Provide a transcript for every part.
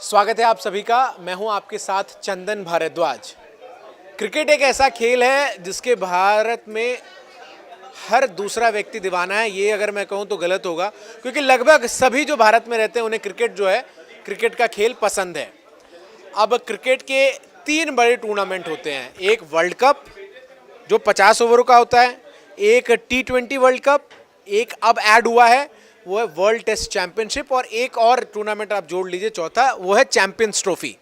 स्वागत है आप सभी का। मैं हूं आपके साथ चंदन भारद्वाज। क्रिकेट एक ऐसा खेल है जिसके भारत में हर दूसरा व्यक्ति दीवाना है। ये अगर मैं कहूं तो गलत होगा, क्योंकि लगभग सभी जो भारत में रहते हैं उन्हें क्रिकेट जो है, क्रिकेट का खेल पसंद है। अब क्रिकेट के 3 बड़े टूर्नामेंट होते हैं। एक वर्ल्ड कप जो 50 ओवरों का होता है, एक T20 वर्ल्ड कप, एक अब ऐड हुआ है वो है वर्ल्ड टेस्ट चैंपियनशिप, और एक और टूर्नामेंट आप जोड़ लीजिए चौथा, वो है चैंपियंस ट्रॉफी।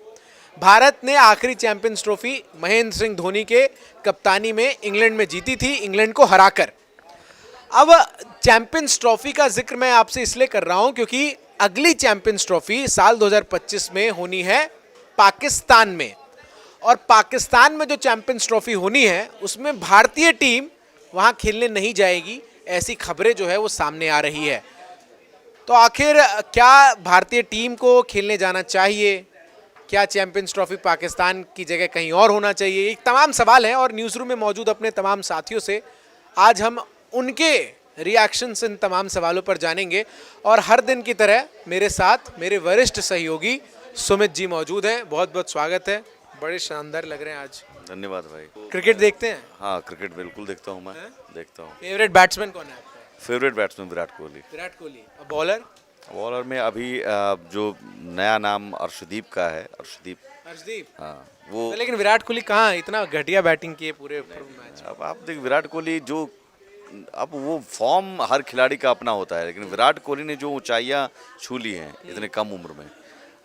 भारत ने आखिरी चैंपियंस ट्रॉफी महेंद्र सिंह धोनी के कप्तानी में इंग्लैंड में जीती थी, इंग्लैंड को हराकर। अब चैंपियंस ट्रॉफी का जिक्र मैं आपसे इसलिए कर रहा हूं क्योंकि अगली चैंपियंस ट्रॉफी साल 2025 में होनी है पाकिस्तान में, और पाकिस्तान में जो चैंपियंस ट्रॉफी होनी है उसमें भारतीय टीम वहां खेलने नहीं जाएगी, ऐसी खबरें जो है वो सामने आ रही है। तो आखिर क्या भारतीय टीम को खेलने जाना चाहिए? क्या चैंपियंस ट्रॉफी पाकिस्तान की जगह कहीं और होना चाहिए? ये तमाम सवाल हैं, और न्यूज़ रूम में मौजूद अपने तमाम साथियों से आज हम उनके रिएक्शंस इन तमाम सवालों पर जानेंगे। और हर दिन की तरह मेरे साथ मेरे वरिष्ठ सहयोगी सुमित जी मौजूद हैं। बहुत बहुत स्वागत है, बड़े शानदार लग रहे हैं आज। धन्यवाद भाई। क्रिकेट देखते हैं? हाँ, क्रिकेट बिल्कुल देखता हूँ मैं। देखता हूँ। फेवरेट बैट्समैन कौन है आपका? Favourite batsman Virat Kohli. विराट कोहली। और बॉलर? बॉलर में अभी जो नया नाम अर्शदीप का है, हर्षदीप। हाँ वो। लेकिन विराट कोहली कहाँ इतना घटिया बैटिंग की है पूरे मैच। अब आप देख विराट कोहली जो, अब वो फॉर्म हर खिलाड़ी का अपना होता है, लेकिन विराट कोहली ने जो ऊंचाइयां छू ली हैं इतने कम उम्र में,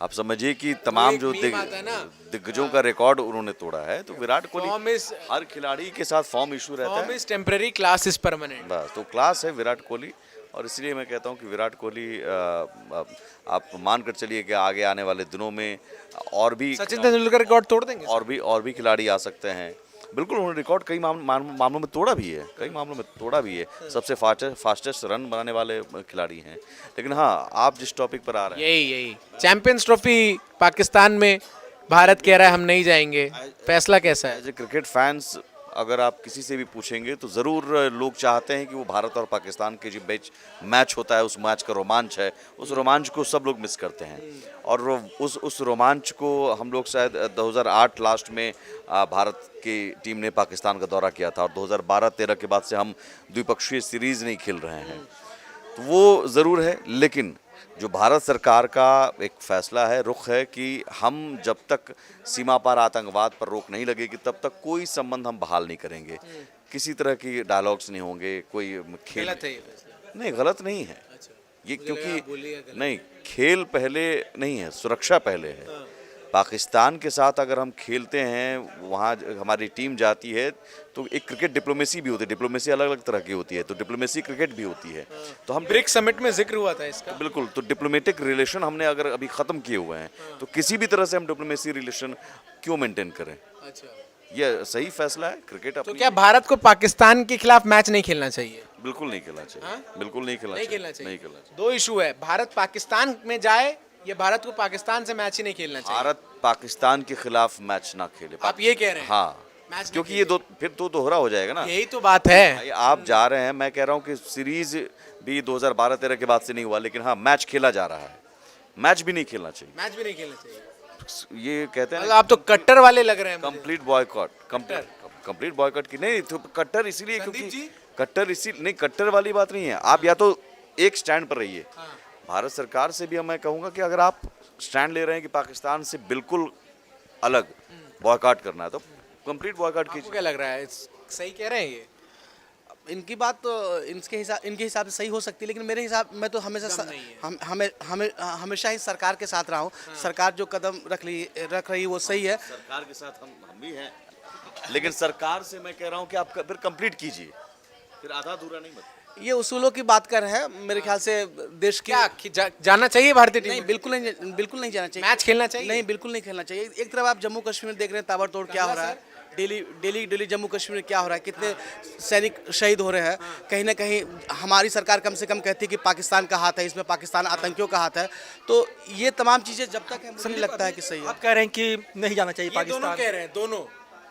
आप समझिए कि तमाम जो दिग्गजों का रिकॉर्ड उन्होंने तोड़ा है। तो विराट कोहली हर खिलाड़ी के साथ फॉर्म इशू रहता है। Temporary, class is permanent. बस तो क्लास है विराट कोहली, और इसलिए मैं कहता हूं कि विराट कोहली आप मान कर चलिए कि आगे आने वाले दिनों में और भी सचिन तेंदुलकर रिकॉर्ड तोड़ देंगे। और भी खिलाड़ी आ सकते हैं। बिल्कुल, उन्होंने रिकॉर्ड कई मामलों में तोड़ा भी है, सबसे फास्टेस्ट रन बनाने वाले खिलाड़ी हैं। लेकिन हाँ, आप जिस टॉपिक पर आ रहे हैं, यही चैंपियंस ट्रॉफी पाकिस्तान में भारत कह रहा है हम नहीं जाएंगे, फैसला कैसा है? एज ए क्रिकेट फैंस अगर आप किसी से भी पूछेंगे तो ज़रूर लोग चाहते हैं कि वो भारत और पाकिस्तान के जो मैच होता है, उस मैच का रोमांच है, उस रोमांच को सब लोग मिस करते हैं। और उस रोमांच को हम लोग शायद 2008 लास्ट में भारत की टीम ने पाकिस्तान का दौरा किया था, और 2012-13 के बाद से हम द्विपक्षीय सीरीज़ नहीं खेल रहे हैं। तो वो ज़रूर है, लेकिन जो भारत सरकार का एक फैसला है, रुख है कि हम जब तक सीमा पार आतंकवाद पर रोक नहीं लगेगी तब तक कोई संबंध हम बहाल नहीं करेंगे। किसी तरह की डायलॉग्स नहीं होंगे, कोई खेल नहीं, गलत नहीं है ये, क्योंकि नहीं, खेल पहले नहीं है, सुरक्षा पहले है। पाकिस्तान के साथ अगर हम खेलते हैं, वहाँ हमारी टीम जाती है, तो एक क्रिकेट डिप्लोमेसी भी होती है। डिप्लोमेसी अलग अलग तरह की होती है, तो डिप्लोमेसी क्रिकेट भी होती है। तो हम ब्रिक्स समिट में जिक्र हुआ था इसका। बिल्कुल, तो डिप्लोमेटिक रिलेशन हमने अगर अभी ख़त्म किए हुए हैं, तो किसी भी तरह से हम डिप्लोमेसी रिलेशन क्यों मेंटेन करें? अच्छा, ये सही फैसला है। क्रिकेट तो क्या भारत को पाकिस्तान के खिलाफ मैच नहीं खेलना चाहिए? बिल्कुल नहीं खेलना चाहिए, बिल्कुल नहीं खेलना चाहिए। 2 इशू है, भारत पाकिस्तान में जाए या भारत को पाकिस्तान से मैच ही नहीं खेलना चाहिए? भारत पाकिस्तान के खिलाफ मैच ना खेले। आप ये कह रहे हैं? हाँ, क्योंकि ये फिर तो दोहरा हो जाएगा ना। यही तो बात है। आप जा रहे हैं, मैं कह रहा हूँ कि सीरीज भी 2012-13 के बाद से नहीं हुआ, लेकिन हाँ, मैच खेला जा रहा है। मैच भी नहीं खेलना चाहिए। ये कहते हैं, आप तो कट्टर वाले लग रहे हैं। कंप्लीट बॉयकॉट की नहीं, तो कट्टर इसीलिए क्योंकि कट्टर वाली बात नहीं है। आप या तो एक स्टैंड पर रहिए। भारत सरकार से भी मैं कहूँगा कि अगर आप स्टैंड ले रहे हैं कि पाकिस्तान से बिल्कुल अलग बॉयकॉट करना है, तो कंप्लीट बॉयकॉट कीजिए। क्या लग रहा है, सही कह रहे हैं ये? इनकी बात तो इनके हिसाब से सही हो सकती है, लेकिन मेरे हिसाब मैं तो हमेशा ही सरकार के साथ रहा हूँ। सरकार जो कदम रख रही है वो सही है। सरकार के साथ हम भी हैं, लेकिन सरकार से मैं कह रहा हूँ कि आप फिर कंप्लीट कीजिए, फिर आधा अधूरा नहीं मत। ये उसूलों की बात कर रहे हैं। मेरे ख्याल से देश की जाना चाहिए भारतीय टीम? नहीं, बिल्कुल नहीं जाना चाहिए। मैच खेलना चाहिए? नहीं, बिल्कुल नहीं खेलना चाहिए। एक तरफ आप जम्मू कश्मीर देख रहे हैं, ताबड़तोड़ क्या हो रहा है। डेली जम्मू कश्मीर में क्या हो रहा है, कितने सैनिक शहीद हो रहे हैं। कहीं ना कहीं हमारी सरकार कम से कम कहती है कि पाकिस्तान का हाथ है इसमें, पाकिस्तान आतंकियों का हाथ है। तो ये तमाम चीज़ें जब तक है, मुझे नहीं लगता है कि सही है। आप कह रहे हैं कि नहीं जाना चाहिए पाकिस्तान? दोनों कह रहे हैं, दोनों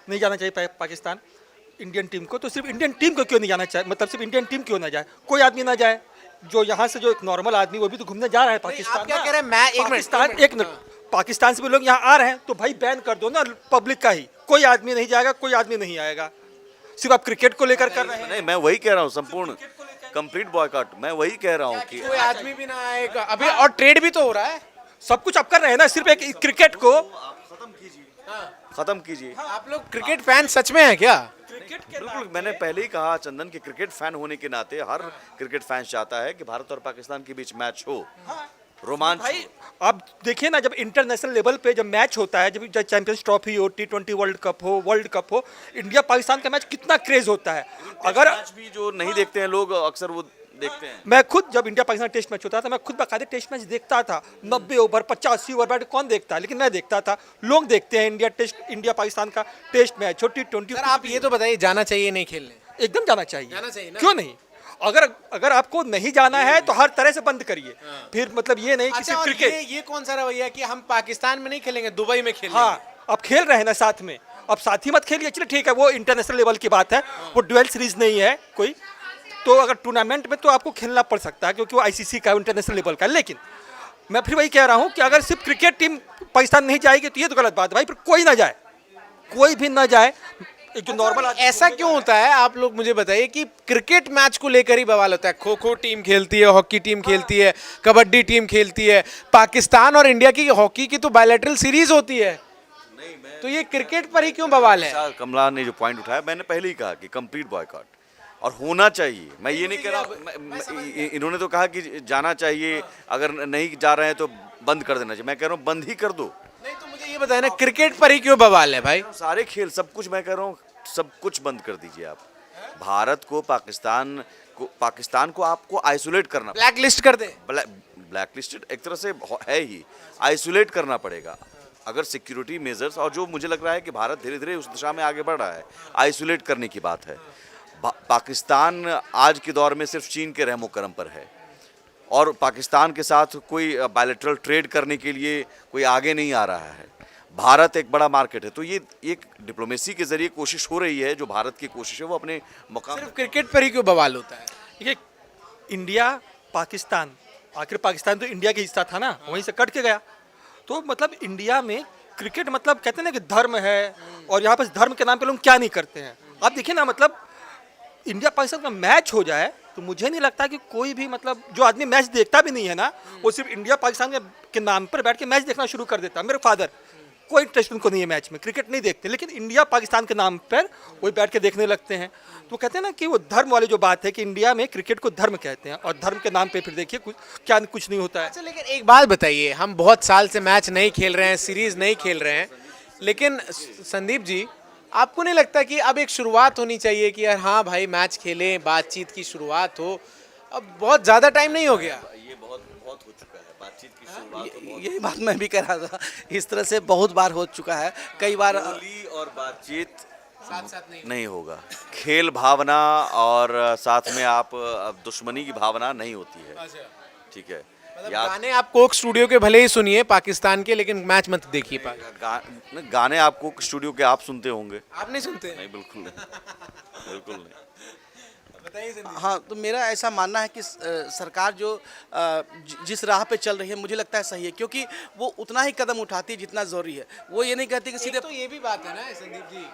नहीं जाना चाहिए पाकिस्तान इंडियन टीम को। तो सिर्फ इंडियन टीम को क्यों नहीं जाना चाहिए? मतलब सिर्फ इंडियन टीम क्यों ना जाए? कोई आदमी ना जाए, जो यहाँ से जो एक नॉर्मल आदमी वो भी तो घूमने जा रहा है पाकिस्तान। आप क्या कह रहे हैं? मैं एक मिनट पाकिस्तान से भी लोग यहाँ आ रहे हैं तो भाई बैन कर दो ना पब्लिक का ही, कोई आदमी नहीं जाएगा, कोई आदमी नहीं आएगा। सिर्फ आप क्रिकेट को लेकर कर रहे हैं। नहीं, मैं वही कह रहा हूँ, संपूर्ण कंप्लीट बॉयकॉट, मैं वही कह रहा हूँ कि कोई आदमी भी ना आएगा अभी, और ट्रेड भी तो हो रहा है। सब कुछ आप कर रहे हैं ना, सिर्फ एक क्रिकेट को खत्म कीजिए। आप लोग क्रिकेट फैन सच में है क्या? बिल्कुल, मैंने पहले ही कहा चंदन कि क्रिकेट फैन होने के नाते हर क्रिकेट फैन चाहता है कि भारत और पाकिस्तान के बीच मैच हो, रोमांच भाई हो। आप देखिए ना, जब इंटरनेशनल लेवल पे जब मैच होता है, जब चैंपियंस ट्रॉफी हो, T20 वर्ल्ड कप हो, इंडिया पाकिस्तान का मैच कितना क्रेज होता है। अगर मैच भी जो नहीं देखते हैं लोग अक्सर वो देखते हैं। मैं खुद जब इंडिया पाकिस्तान टेस्ट मैच होता था, मैं खुद बाकायदे टेस्ट मैच देखता था। 90 ओवर 85 ओवर बैठ कौन देखता है, लेकिन मैं देखता था। लोग देखते हैं इंडिया पाकिस्तान का टेस्ट मैच हो, T20। सर आप ये तो बताइए, जाना चाहिए नहीं खेलने? एकदम जाना चाहिए। जाना चाहिए ना? क्यों नहीं? अगर आपको नहीं जाना है तो हर तरह से बंद करिए। फिर मतलब ये नहीं कि अच्छा, सिर्फ और क्रिकेट। ये कौन सा रवैया कि हम पाकिस्तान में नहीं खेलेंगे, दुबई में खेलेंगे? हाँ, आप खेल रहे हैं ना साथ में, अब साथ ही मत खेलिए। चलिए ठीक है, वो इंटरनेशनल लेवल की बात है, वो ड्यूअल सीरीज नहीं है कोई, तो अगर टूर्नामेंट में तो आपको खेलना पड़ सकता है क्योंकि वो आईसीसी का इंटरनेशनल लेवल का। लेकिन मैं फिर वही कह रहा हूँ कि अगर सिर्फ क्रिकेट टीम पाकिस्तान नहीं जाएगी तो ये तो गलत बात है भाई। फिर कोई ना जाए, कोई भी ना जाए। एक जो नॉर्मल ऐसा क्यों होता है, आप लोग मुझे बताइए कि क्रिकेट मैच को लेकर ही बवाल होता है? खो खो टीम खेलती है, हॉकी टीम खेलती है, कबड्डी टीम खेलती है, पाकिस्तान और इंडिया की हॉकी की तो बायलैटरल सीरीज होती है, तो ये क्रिकेट पर ही क्यों बवाल है? कमला ने जो पॉइंट उठाया, मैंने पहले ही कहा कि कंप्लीट बॉयकॉट और होना चाहिए। मैं ये नहीं कह रहा, इन्होंने तो कहा कि जाना चाहिए, अगर नहीं जा रहे हैं तो बंद कर देना चाहिए। मैं कह रहा हूँ बंद ही कर दो। नहीं तो मुझे ये बताया ना, क्रिकेट पर ही क्यों बवाल है भाई? सारे खेल, सब कुछ, मैं कह रहा हूँ सब कुछ बंद कर दीजिए आप। भारत को पाकिस्तान को आपको आइसोलेट करना, ब्लैक लिस्ट कर दे। ब्लैक लिस्टेड एक तरह से है ही, आइसोलेट करना पड़ेगा अगर सिक्योरिटी मेजर्स, और जो मुझे लग रहा है कि भारत धीरे धीरे उस दिशा में आगे बढ़ रहा है। आइसोलेट करने की बात है। पाकिस्तान आज के दौर में सिर्फ चीन के रहमो करम पर है और पाकिस्तान के साथ कोई बायलैटरल ट्रेड करने के लिए कोई आगे नहीं आ रहा है। भारत एक बड़ा मार्केट है, तो ये एक डिप्लोमेसी के जरिए कोशिश हो रही है। जो भारत की कोशिश है वो अपने मुकाम, सिर्फ क्रिकेट पर ही क्यों बवाल होता है? देखिए, इंडिया पाकिस्तान, आखिर पाकिस्तान तो इंडिया का हिस्सा था ना, वहीं से कट के गया। तो मतलब इंडिया में क्रिकेट मतलब कहते हैं ना कि धर्म है, और यहाँ पर धर्म के नाम पे लोग क्या नहीं करते हैं। आप देखिए ना, मतलब इंडिया पाकिस्तान का मैच हो जाए तो मुझे नहीं लगता कि कोई भी मतलब जो आदमी मैच देखता भी नहीं है ना, वो सिर्फ इंडिया पाकिस्तान के नाम पर बैठ के मैच देखना शुरू कर देता है। मेरे फादर, कोई इंटरेस्ट उनको नहीं है मैच में, क्रिकेट नहीं देखते, लेकिन इंडिया पाकिस्तान के नाम पर वही बैठ के देखने लगते हैं। तो कहते हैं ना कि वो धर्म वाली जो बात है कि इंडिया में क्रिकेट को धर्म कहते हैं, और धर्म के नाम पे फिर देखिए कुछ नहीं होता है। अच्छा, लेकिन एक बात बताइए, हम बहुत साल से मैच नहीं खेल रहे हैं, सीरीज नहीं खेल रहे हैं, लेकिन संदीप जी, आपको नहीं लगता कि अब एक शुरुआत होनी चाहिए कि यार हाँ भाई मैच खेलें, बातचीत की शुरुआत हो? अब बहुत ज़्यादा टाइम नहीं हो गया? ये बहुत हो चुका है बातचीत की शुरुआत, तो यही बात मैं भी कह रहा था, इस तरह से बहुत बार हो चुका है, कई बार। बोली और बातचीत साथ साथ नहीं होगा। खेल भावना और साथ में आप दुश्मनी की भावना नहीं होती है, अच्छा, ठीक है? मतलब या गाने आप कोक स्टूडियो के भले ही सुनिए पाकिस्तान के, लेकिन मैच मत देखिए। गाने आपको स्टूडियो के आप सुनते होंगे? आप नहीं सुनते? नहीं, बिल्कुल नहीं, बिल्कुल नहीं। बताइए संदीप। हाँ, तो मेरा ऐसा मानना है कि सरकार जो जिस राह पे चल रही है, मुझे लगता है सही है, क्योंकि वो उतना ही कदम उठाती है जितना ज़रूरी है। वो ये नहीं कहती कि सीधे। तो ये भी बात है ना संदीप जी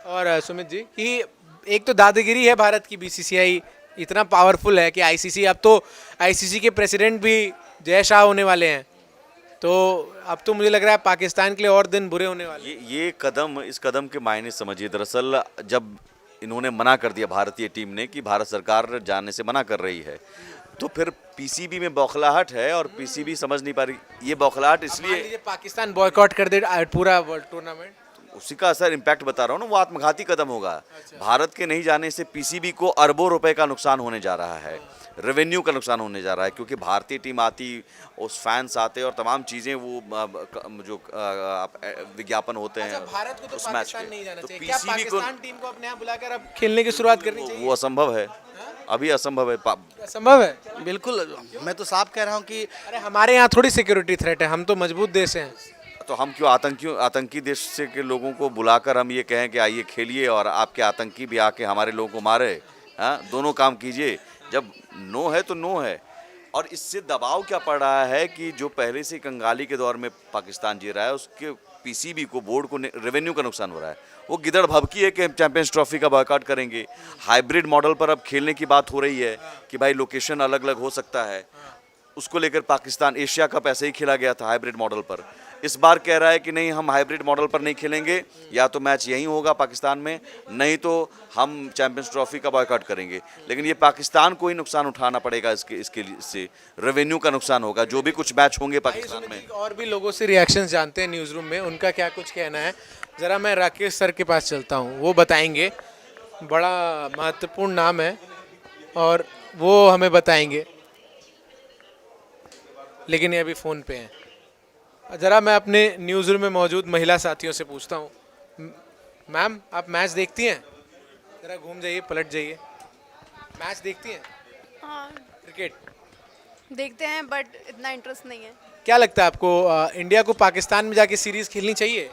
और सुमित जी कि एक तो दादागिरी है भारत की, बीसीसीआई इतना पावरफुल है कि आईसीसी, अब तो आईसीसी के प्रेसिडेंट भी जय शाह होने वाले हैं, तो अब तो मुझे लग रहा है पाकिस्तान के लिए और दिन बुरे होने वाले हैं। ये कदम, इस कदम के मायने समझिए। दरअसल जब इन्होंने मना कर दिया, भारतीय टीम ने, कि भारत सरकार जाने से मना कर रही है, तो फिर पीसीबी में बौखलाहट है और पीसीबी समझ नहीं पा रही। ये बौखलाहट मान इसलिए, लीजिए पाकिस्तान बॉयकॉट कर दे पूरा वर्ल्ड टूर्नामेंट, उसी का असर, इम्पैक्ट बता रहा हूँ ना, वो आत्मघाती कदम होगा। भारत के नहीं जाने से पीसीबी को अरबों रुपए का नुकसान होने जा रहा है, रेवेन्यू का नुकसान होने जा रहा है, क्योंकि भारतीय टीम आती, उस फैंस आते और तमाम चीज़ें, वो जो विज्ञापन होते हैं भारत को तो उस मैच पाकिस्तान के, नहीं जाना तो चाहिए। क्या पीसीबी को पाकिस्तान टीम को अपने यहाँ बुलाकर अब खेलने की शुरुआत करनी चाहिए? वो असंभव है, अभी असंभव है। संभव है? बिल्कुल, मैं तो साफ कह रहा हूँ कि अरे हमारे यहाँ थोड़ी सिक्योरिटी थ्रेट है, हम तो मजबूत देश हैं। तो हम क्यों आतंकी देश से के लोगों को बुलाकर हम ये कहें कि आइए खेलिए, और आपके आतंकी भी आके हमारे लोगों को मारे? हाँ, दोनों काम कीजिए। जब नो है तो नो है। और इससे दबाव क्या पड़ रहा है कि जो पहले से कंगाली के दौर में पाकिस्तान जी रहा है, उसके पीसीबी को, बोर्ड को रेवेन्यू का नुकसान हो रहा है। वो गिदड़ भभकी है कि हम चैंपियंस ट्रॉफी का बॉयकॉट करेंगे। हाइब्रिड मॉडल पर अब खेलने की बात हो रही है कि भाई लोकेशन अलग अलग हो सकता है। उसको लेकर पाकिस्तान एशिया कप ऐसे ही खेला गया था हाइब्रिड मॉडल पर। इस बार कह रहा है कि नहीं, हम हाइब्रिड मॉडल पर नहीं खेलेंगे, या तो मैच यहीं होगा पाकिस्तान में, नहीं तो हम चैंपियंस ट्रॉफी का बॉयकॉट करेंगे। लेकिन ये पाकिस्तान को ही नुकसान उठाना पड़ेगा, इसके लिए से रेवेन्यू का नुकसान होगा। जो भी कुछ मैच होंगे पाकिस्तान में। और भी लोगों से रिएक्शंस जानते हैं न्यूज़ रूम में, उनका क्या कुछ कहना है। ज़रा मैं राकेश सर के पास चलता हूँ, वो बताएंगे। बड़ा महत्वपूर्ण नाम है और वो हमें बताएंगे, लेकिन ये अभी फ़ोन पे हैं। ज़रा मैं अपने न्यूज़ रूम में मौजूद महिला साथियों से पूछता हूँ। मैम, आप मैच देखती हैं? ज़रा घूम जाइए, पलट जाइए। मैच देखती हैं? हाँ क्रिकेट देखते हैं, बट इतना इंटरेस्ट नहीं है। क्या लगता है आपको, इंडिया को पाकिस्तान में जाके सीरीज़ खेलनी चाहिए,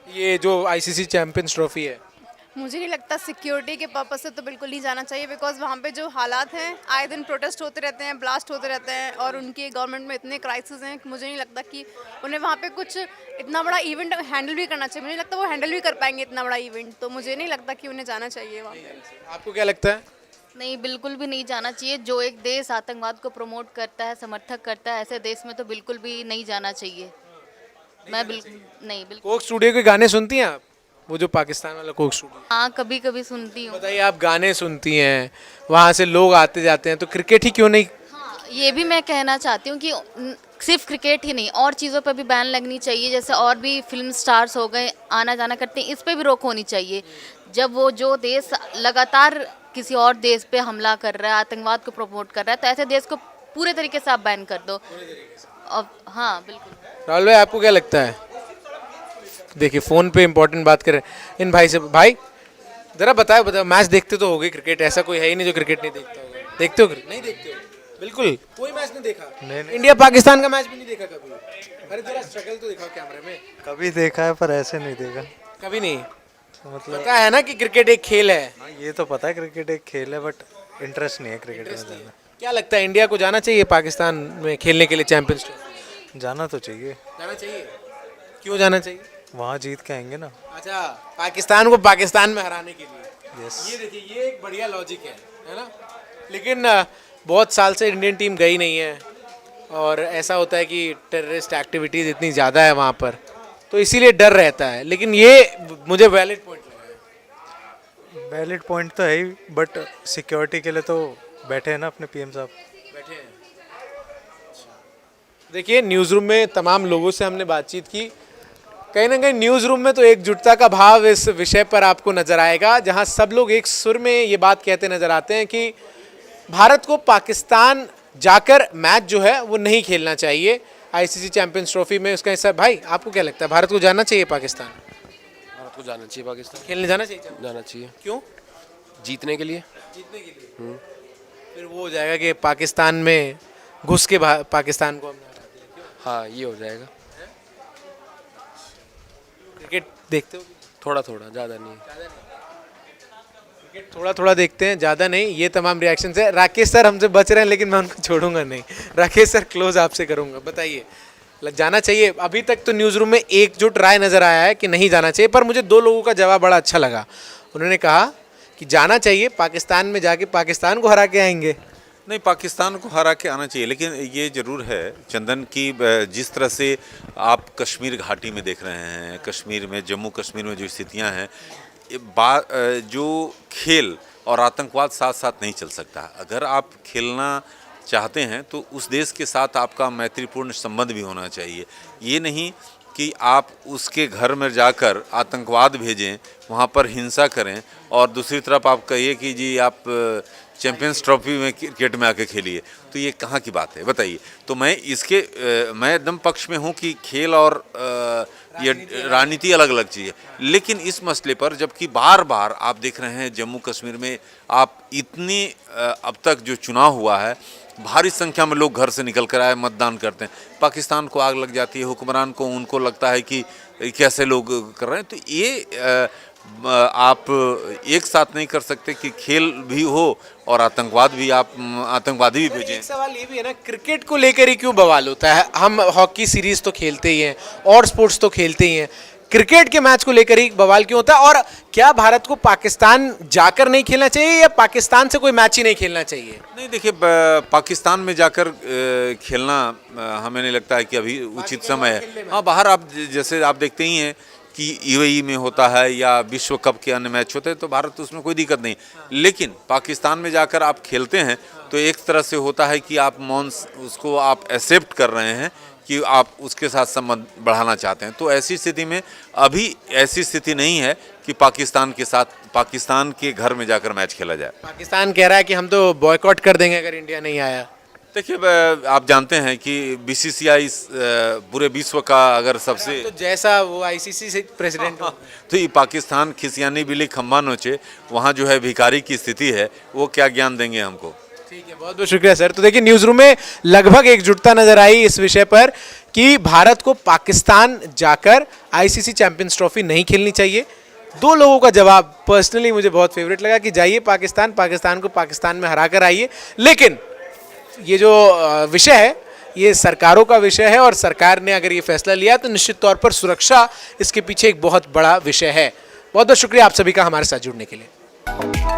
ये जो आईसीसी चैंपियंस ट्रॉफी है? मुझे नहीं लगता, सिक्योरिटी के पर्पज से तो बिल्कुल नहीं जाना चाहिए, बिकॉज वहाँ पे जो हालात हैं, आए दिन प्रोटेस्ट होते रहते हैं, ब्लास्ट होते रहते हैं, और उनकी गवर्नमेंट में इतने क्राइसिस हैं कि मुझे नहीं लगता कि उन्हें वहाँ पे कुछ इतना बड़ा इवेंट हैंडल भी करना चाहिए। मुझे नहीं लगता वो हैंडल भी कर पाएंगे इतना बड़ा इवेंट, तो मुझे नहीं लगता कि उन्हें जाना चाहिए वहाँ पे। आपको क्या लगता है? नहीं, बिल्कुल भी नहीं जाना चाहिए। जो एक देश आतंकवाद को प्रमोट करता है, समर्थक करता है, ऐसे देश में तो बिल्कुल भी नहीं जाना चाहिए। मैं बिल्कुल नहीं, बिल्कुल। कोक स्टूडियो के गाने सुनती हैं आप? वो जो पाकिस्तान वाला कोक स्टूडियो, हाँ, कभी कभी सुनती हूँ। बताइए, आप गाने सुनती हैं, वहाँ से लोग आते जाते हैं, तो क्रिकेट ही क्यों नहीं? हाँ, ये भी मैं कहना चाहती हूँ कि सिर्फ क्रिकेट ही नहीं, और चीज़ों पर भी बैन लगनी चाहिए। जैसे और भी फिल्म स्टार्स हो गए, आना जाना करते हैं, इस पर भी रोक होनी चाहिए। जब वो जो देश लगातार किसी और देश पे हमला कर रहा है, आतंकवाद को प्रमोट कर रहा है, तो ऐसे देश को पूरे तरीके से आप बैन कर दो। और हाँ, बिल्कुल। राहुल भाई, आपको क्या लगता है? देखिए, फ़ोन पे इंपॉर्टेंट बात कर रहे हैं इन भाई से। भाई ज़रा बताओ, मैच देखते तो होगे क्रिकेट, ऐसा कोई है ही नहीं जो क्रिकेट नहीं देखता होगा। देखते हो? नहीं देखते हो? बिल्कुल कोई मैच नहीं देखा? नहीं। इंडिया पाकिस्तान का मैच भी नहीं देखा कभी? अरे जरा स्ट्रगल तो दिखाओ कैमरे में। कभी देखा है पर ऐसे नहीं देखा। कभी नहीं? मतलब पता है ना कि क्रिकेट एक खेल है। हाँ, ये तो पता है क्रिकेट एक खेल है, बट इंटरेस्ट नहीं है क्रिकेट में ज़्यादा। क्या लगता है, इंडिया को जाना चाहिए पाकिस्तान में खेलने के लिए चैंपियंस ट्रॉफी? जाना तो चाहिए, जाना चाहिए। क्यों जाना चाहिए? वहाँ जीत के आएंगे ना। अच्छा, पाकिस्तान को पाकिस्तान में हराने के लिए। यस। ये देखिए, ये एक बढ़िया लॉजिक है ना? लेकिन बहुत साल से इंडियन टीम गई नहीं है, और ऐसा होता है कि टेररिस्ट एक्टिविटीज़ इतनी ज़्यादा है वहाँ पर, तो इसीलिए डर रहता है। लेकिन ये मुझे वैलिड पॉइंट लगा है। वैलिड पॉइंट तो है ही, बट सिक्योरिटी के लिए तो बैठे हैं ना अपने पीएम साहब। बैठे हैं। देखिए, न्यूज़ रूम में तमाम लोगों से हमने बातचीत की। कहीं ना कहीं न्यूज़ रूम में तो एकजुटता का भाव इस विषय पर आपको नज़र आएगा, जहां सब लोग एक सुर में ये बात कहते नज़र आते हैं कि भारत को पाकिस्तान जाकर मैच जो है वो नहीं खेलना चाहिए आईसीसी चैंपियंस ट्रॉफी में उसका हिस्सा। भाई, आपको क्या लगता है, भारत को जाना चाहिए पाकिस्तान? भारत को जाना चाहिए, पाकिस्तान खेलने जाना चाहिए? जाना चाहिए। क्यों? जीतने के लिए। जीतने के लिए। फिर वो हो जाएगा कि पाकिस्तान में घुस के पाकिस्तान को हमने हरा दिया। क्यों? हाँ, ये हो जाएगा। क्रिकेट देखते हो? थोड़ा थोड़ा, ज़्यादा नहीं। क्रिकेट थोड़ा थोड़ा देखते हैं, ज़्यादा नहीं। ये तमाम रिएक्शन है। राकेश सर हमसे बच रहे हैं, लेकिन मैं उनको छोड़ूंगा नहीं। राकेश सर, क्लोज आपसे करूंगा, बताइए, जाना चाहिए? अभी तक तो न्यूज़ रूम में एकजुट राय नज़र आया है कि नहीं जाना चाहिए, पर मुझे दो लोगों का जवाब बड़ा अच्छा लगा। उन्होंने कहा कि जाना चाहिए, पाकिस्तान में जाके पाकिस्तान को हरा के आएंगे। नहीं, पाकिस्तान को हरा के आना चाहिए, लेकिन ये ज़रूर है चंदन की जिस तरह से आप कश्मीर घाटी में देख रहे हैं, कश्मीर में, जम्मू कश्मीर में जो स्थितियां हैं, जो खेल और आतंकवाद साथ साथ नहीं चल सकता। अगर आप खेलना चाहते हैं तो उस देश के साथ आपका मैत्रीपूर्ण संबंध भी होना चाहिए। ये नहीं कि आप उसके घर में जाकर आतंकवाद भेजें, वहाँ पर हिंसा करें, और दूसरी तरफ आप कहिए कि जी आप चैंपियंस ट्रॉफी में क्रिकेट में आके खेलिए। तो ये कहाँ की बात है, बताइए। तो मैं एकदम पक्ष में हूँ कि खेल और ये राजनीति अलग अलग चीज़ है, लेकिन इस मसले पर जबकि बार बार आप देख रहे हैं जम्मू कश्मीर में आप इतनी अब तक जो चुनाव हुआ है, भारी संख्या में लोग घर से निकल कर आए, मतदान करते हैं, पाकिस्तान को आग लग जाती है, हुक्मरान को उनको लगता है कि कैसे लोग कर रहे हैं। तो ये आप एक साथ नहीं कर सकते कि खेल भी हो और आतंकवाद भी, आप आतंकवादी भी भेजें। एक सवाल ये भी है ना, क्रिकेट को लेकर ही क्यों बवाल होता है? हम हॉकी सीरीज तो खेलते ही हैं और स्पोर्ट्स तो खेलते ही हैं, क्रिकेट के मैच को लेकर ही बवाल क्यों होता है? और क्या भारत को पाकिस्तान जाकर नहीं खेलना चाहिए या पाकिस्तान से कोई मैच ही नहीं खेलना चाहिए? नहीं देखिए, पाकिस्तान में जाकर खेलना हमें नहीं लगता है कि अभी उचित समय है। हाँ, बाहर आप जैसे आप देखते ही हैं कि यूएई में होता है या विश्व कप के अन्य मैच होते हैं, तो भारत तो उसमें कोई दिक्कत नहीं। लेकिन पाकिस्तान में जाकर आप खेलते हैं तो एक तरह से होता है कि आप उसको आप एक्सेप्ट कर रहे हैं कि आप उसके साथ संबंध बढ़ाना चाहते हैं। तो ऐसी स्थिति में अभी ऐसी स्थिति नहीं है कि पाकिस्तान के साथ, पाकिस्तान के घर में जाकर मैच खेला जाए। पाकिस्तान कह रहा है कि हम तो बॉयकॉट कर देंगे अगर इंडिया नहीं आया। देखिए, आप जानते हैं कि बीसीसीआई पूरे विश्व का अगर सबसे, तो जैसा वो आईसीसी से प्रेसिडेंट हो, तो ये पाकिस्तान खिसियानी बिल्ली खम्बा नोचे, वहाँ जो है भिखारी की स्थिति है, वो क्या ज्ञान देंगे हमको। ठीक है, बहुत बहुत शुक्रिया सर। तो देखिए, न्यूज़ रूम में लगभग एकजुटता नजर आई इस विषय पर कि भारत को पाकिस्तान जाकर आईसीसी चैंपियंस ट्रॉफी नहीं खेलनी चाहिए। दो लोगों का जवाब पर्सनली मुझे बहुत फेवरेट लगा कि जाइए पाकिस्तान, पाकिस्तान को पाकिस्तान में हरा कर आइए। लेकिन ये जो विषय है ये सरकारों का विषय है और सरकार ने अगर ये फैसला लिया तो निश्चित तौर पर सुरक्षा इसके पीछे एक बहुत बड़ा विषय है। बहुत बहुत शुक्रिया आप सभी का हमारे साथ जुड़ने के लिए।